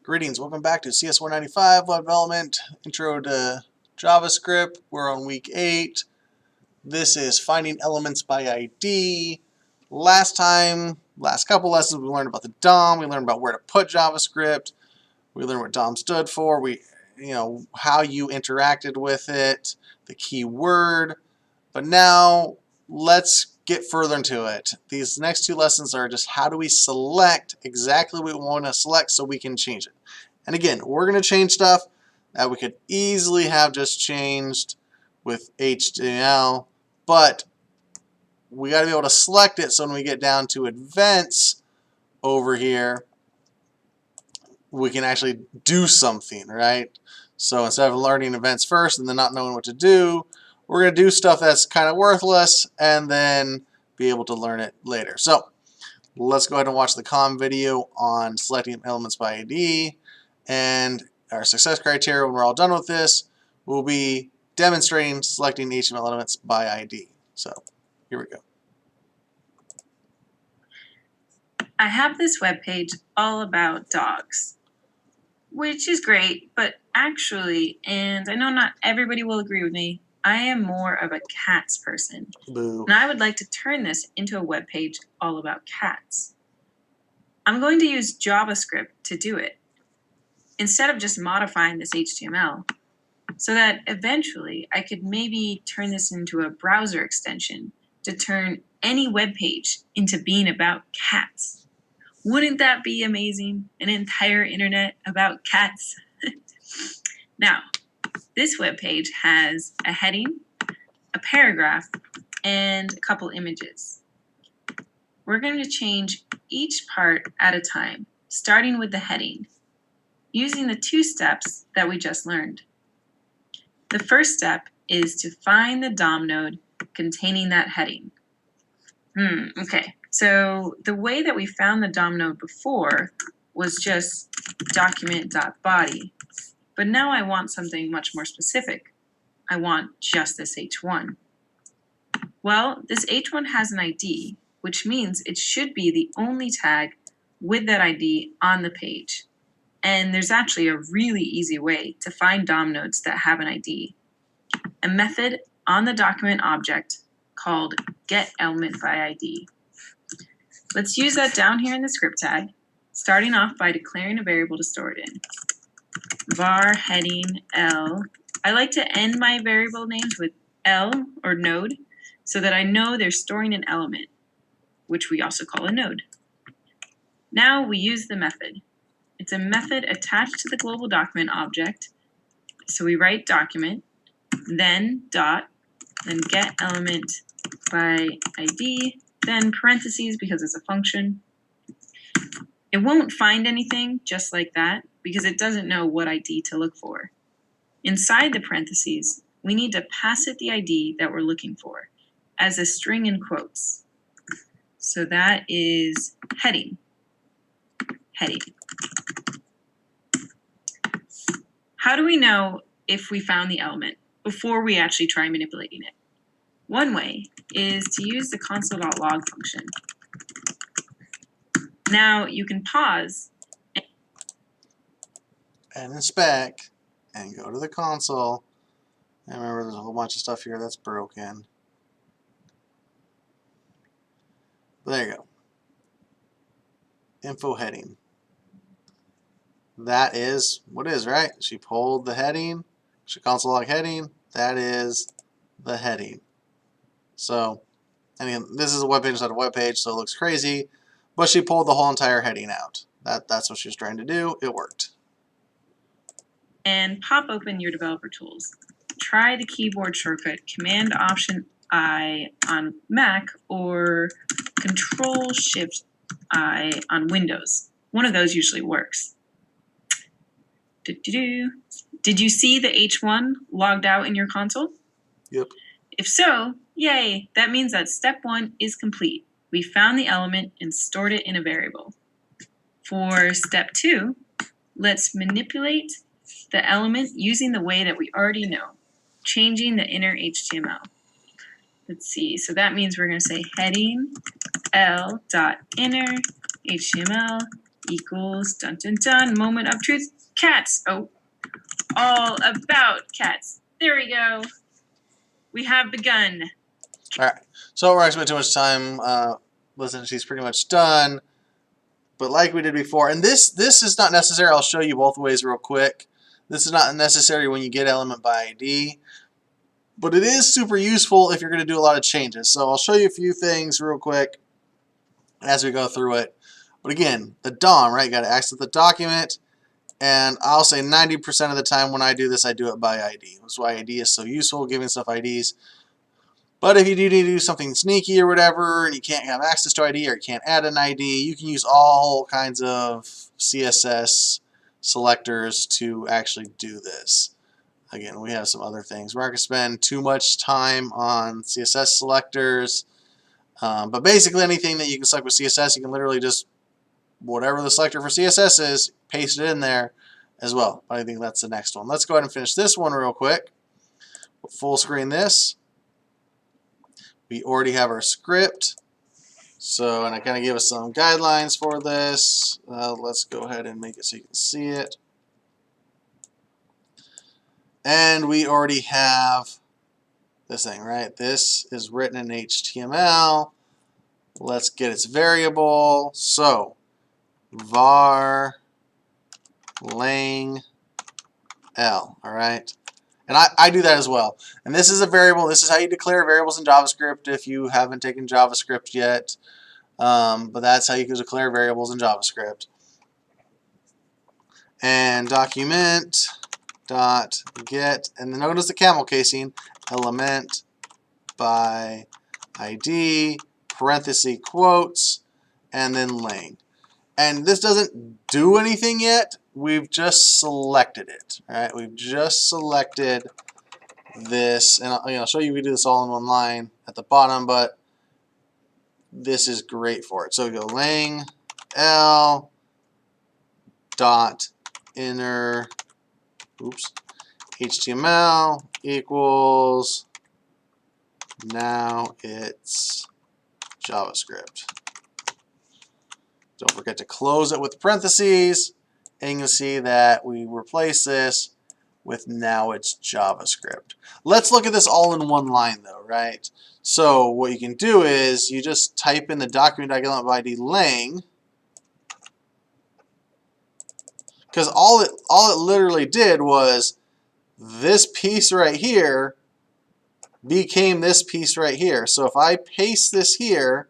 Greetings, welcome back to CS195 Web Development, Intro to JavaScript. We're on week 8. This is finding elements by ID. Last couple lessons, we learned about the DOM, we learned about where to put JavaScript, we learned what DOM stood for, how you interacted with it, the keyword. But now, let's get further into it. These next two lessons are just how do we select exactly what we want to select so we can change it. And again, we're going to change stuff that we could easily have just changed with HTML, but we got to be able to select it so when we get down to events over here, we can actually do something, right? So instead of learning events first and then not knowing what to do, we're going to do stuff that's kind of worthless and then be able to learn it later. So let's go ahead and watch the COM video on selecting elements by ID. And our success criteria when we're all done with this will be demonstrating selecting HTML elements by ID. So here we go. I have this webpage all about dogs, which is great, but actually, and I know not everybody will agree with me, I am more of a cats person. Boo. And I would like to turn this into a webpage all about cats. I'm going to use JavaScript to do it, instead of just modifying this HTML, so that eventually I could maybe turn this into a browser extension to turn any web page into being about cats. Wouldn't that be amazing? An entire internet about cats? Now, this web page has a heading, a paragraph, and a couple images. We're going to change each part at a time, starting with the heading, using the 2 steps that we just learned. The first step is to find the DOM node containing that heading. Okay, so the way that we found the DOM node before was just document.body, but now I want something much more specific. I want just this h1. Well, this h1 has an ID, which means it should be the only tag with that ID on the page. And there's actually a really easy way to find DOM nodes that have an ID. A method on the document object called getElementById. Let's use that down here in the script tag, starting off by declaring a variable to store it in. Var heading L. I like to end my variable names with L or node so that I know they're storing an element, which we also call a node. Now we use the method. It's a method attached to the global document object. So we write document, then dot, then get element by ID, then parentheses because it's a function. It won't find anything just like that because it doesn't know what ID to look for. Inside the parentheses, we need to pass it the ID that we're looking for as a string in quotes. So that is heading. Heading. How do we know if we found the element before we actually try manipulating it? One way is to use the console.log function. Now you can pause And inspect and go to the console. And remember, there's a whole bunch of stuff here that's broken. There you go. Info heading. That is what it is, right? She pulled the heading. She console log heading. That is the heading. So, this is a web page inside a web page, so it looks crazy. But she pulled the whole entire heading out. That's what she was trying to do. It worked. And pop open your developer tools. Try the keyboard shortcut Command-Option-I on Mac or Control-Shift-I on Windows. One of those usually works. Did you see the H1 logged out in your console? Yep. If so, yay, that means that step 1 is complete. We found the element and stored it in a variable. For step 2, let's manipulate the element using the way that we already know, changing the inner HTML. Let's see, so that means we're going to say heading L.inner HTML equals dun dun dun moment of truth cats. Oh, all about cats. There we go. We have begun. All right. So we're not spending too much time. Listen, she's pretty much done. But like we did before, and this is not necessary. I'll show you both ways real quick. This is not necessary when you get element by ID, but it is super useful if you're going to do a lot of changes. So I'll show you a few things real quick as we go through it. But again, the DOM, right? You got to access the document, and I'll say 90% of the time when I do this, I do it by ID. That's why ID is so useful, giving stuff IDs. But if you do need to do something sneaky or whatever, and you can't have access to ID or you can't add an ID, you can use all kinds of CSS selectors to actually do this. Again, we have some other things. We're not going to spend too much time on CSS selectors, but basically anything that you can select with CSS, you can literally just, whatever the selector for CSS is, paste it in there as well. I think that's the next one. Let's go ahead and finish this one real quick. We'll full screen this. We already have our script, so, and I kind of give us some guidelines for this. Let's go ahead and make it so you can see it. And we already have this thing, right? This is written in HTML. Let's get its variable. So, var lang L, all right? And I do that as well. And this is a variable. This is how you declare variables in JavaScript if you haven't taken JavaScript yet. But that's how you can declare variables in JavaScript. And document dot get, and then notice the camel casing, element by ID, parenthesis quotes, and then lang. And this doesn't do anything yet. We've just selected it. All right, we've just selected this, and I'll show you we do this all in one line at the bottom, but this is great for it. So we go lang L dot inner HTML equals, now it's JavaScript. Don't forget to close it with parentheses, and you can see that we replace this with now it's JavaScript. Let's look at this all in one line though, right? So what you can do is you just type in the document.element lang, because all it literally did was this piece right here became this piece right here. So if I paste this here,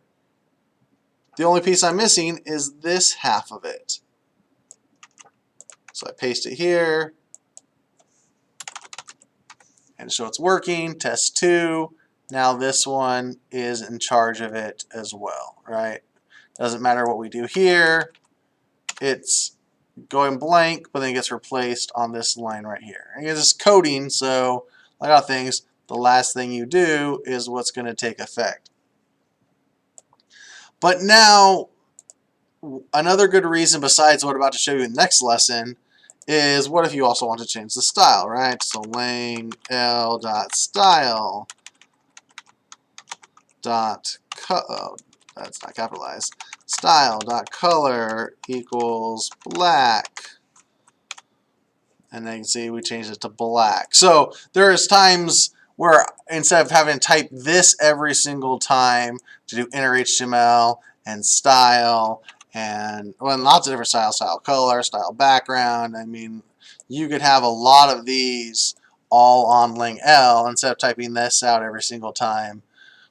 the only piece I'm missing is this half of it. So I paste it here, and so it's working, test 2. Now this one is in charge of it as well, right? Doesn't matter what we do here, it's going blank, but then it gets replaced on this line right here. And it's just coding, so like all things, the last thing you do is what's going to take effect. But now, another good reason besides what I'm about to show you in the next lesson is what if you also want to change the style, right? So lang L dot style dot that's not capitalized. Style dot color equals black. And then you can see we changed it to black. So there's times where instead of having to type this every single time to do inner HTML and style and well, lots of different styles, style color, style background. I mean, you could have a lot of these all on lang L instead of typing this out every single time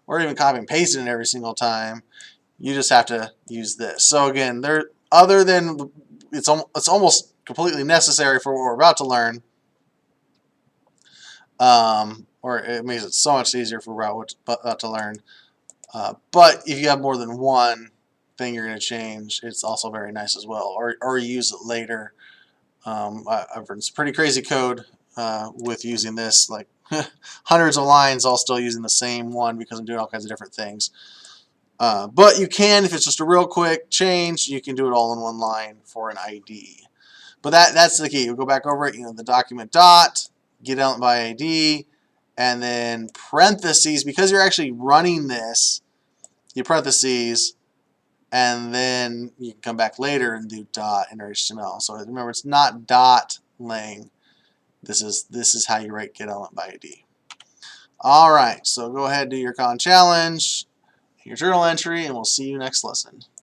or even copy and pasting it every single time. You just have to use this. So again, there other than it's almost completely necessary for what we're about to learn, or it makes it so much easier for what we're about to learn. But if you have more than one thing you're going to change, it's also very nice as well, or use it later. I've written some pretty crazy code with using this, like hundreds of lines all still using the same one because I'm doing all kinds of different things. But you can, if it's just a real quick change, you can do it all in one line for an ID. But that's the key. We'll go back over it. The document dot, get element by ID, and then parentheses, because you're actually running this, you parentheses, and then you can come back later and do dot enter HTML. So remember, it's not dot lang. This is how you write get element by ID. All right, so go ahead, do your con challenge, your journal entry, and we'll see you next lesson.